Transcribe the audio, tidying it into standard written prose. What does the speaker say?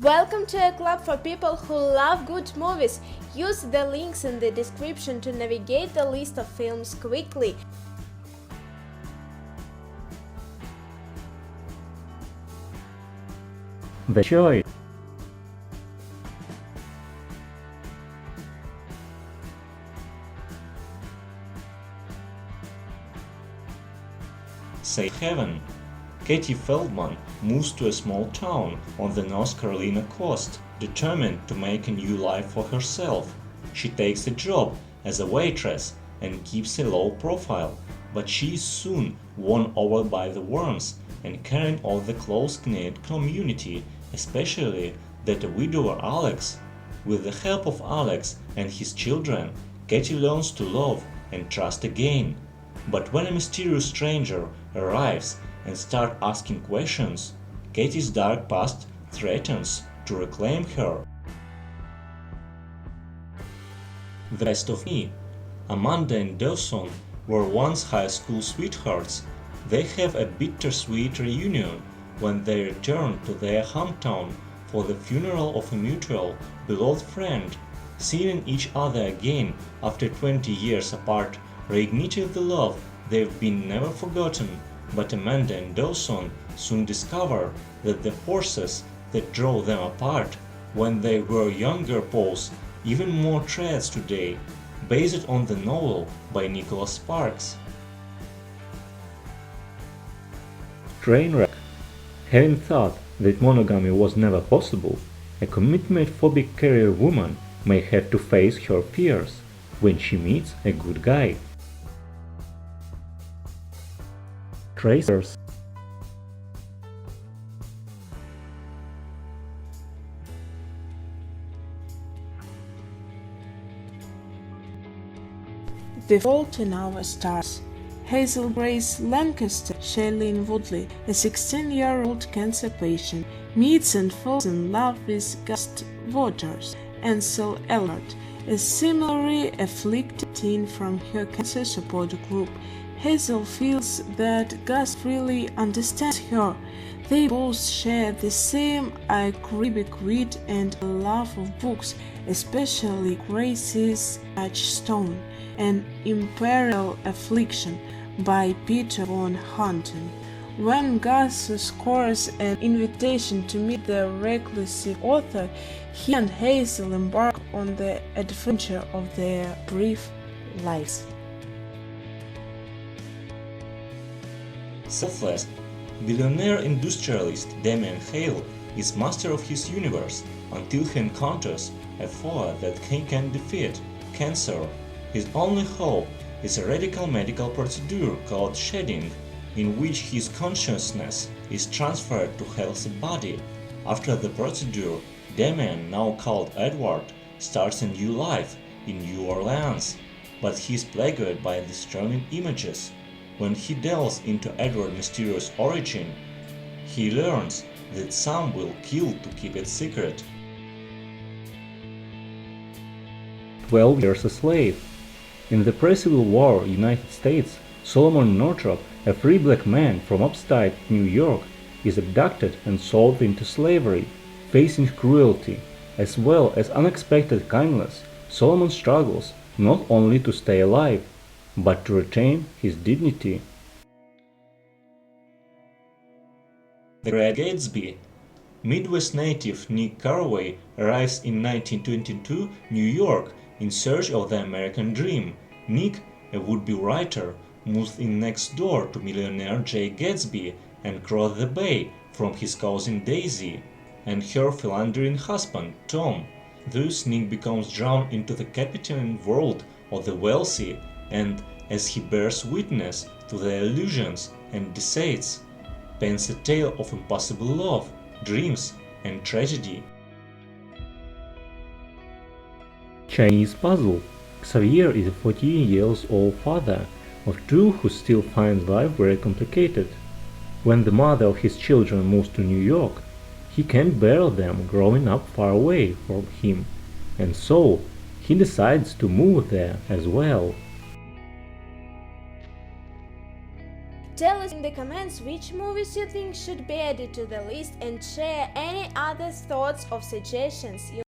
Welcome to a club for people who love good movies. Use the links in the description to navigate the list of films quickly. The choice. Safe Haven. Katie Feldman moves to a small town on the North Carolina coast, determined to make a new life for herself. She takes a job as a waitress and keeps a low profile, but she is soon won over by the warmth and caring of the close-knit community, especially that a widower Alex. With the help of Alex and his children, Katie learns to love and trust again. But when a mysterious stranger arrives and starts asking questions, Katie's dark past threatens to reclaim her. The Rest of Me. Amanda and Dawson were once high school sweethearts. They have a bittersweet reunion when they return to their hometown for the funeral of a mutual, beloved friend. Seeing each other again after 20 years apart reignited the love they've been never forgotten, but Amanda and Dawson soon discover that the forces that drove them apart when they were younger pose even more threats today, based on the novel by Nicholas Sparks. Trainwreck. Having thought that monogamy was never possible, a commitment-phobic career woman may have to face her fears when she meets a good guy. Tracers. The Fault in Our Stars. Hazel Grace Lancaster, Shailene Woodley, a 16-year-old cancer patient, meets and falls in love with Gus Waters, Ansel Elgort, a similarly afflicted teen from her cancer support group. Hazel feels that Gus really understands her. They both share the same acerbic wit and a love of books, especially Grace's Touchstone, An Imperial Affliction by Peter von Houten. When Gus scores an invitation to meet the reclusive author, he and Hazel embark on the adventure of their brief lives. Selfless. Billionaire industrialist Damien Hale is master of his universe until he encounters a foe that he can defeat, cancer. His only hope is a radical medical procedure called shedding, in which his consciousness is transferred to healthy body. After the procedure, Damien, now called Edward, starts a new life in New Orleans, but he is plagued by disturbing images. When he delves into Edward's mysterious origin, he learns that some will kill to keep it secret. 12 Years a Slave. In the pre-Civil War United States, Solomon Northrop, a free black man from upstate New York, is abducted and sold into slavery. Facing cruelty as well as unexpected kindness, Solomon struggles not only to stay alive, but to retain his dignity. The Great Gatsby. Midwest native Nick Carraway arrives in 1922 New York in search of the American dream. Nick, a would-be writer, moves in next door to millionaire Jay Gatsby and crosses the bay from his cousin Daisy and her philandering husband Tom. Thus Nick becomes drawn into the captivating world of the wealthy, and as he bears witness to their illusions and deceits, paints a tale of impossible love, dreams, and tragedy. Chinese Puzzle. Xavier is a 14-year-old father of two who still finds life very complicated. When the mother of his children moves to New York, he can't bear them growing up far away from him, and so he decides to move there as well. Tell us in the comments which movies you think should be added to the list and share any other thoughts or suggestions you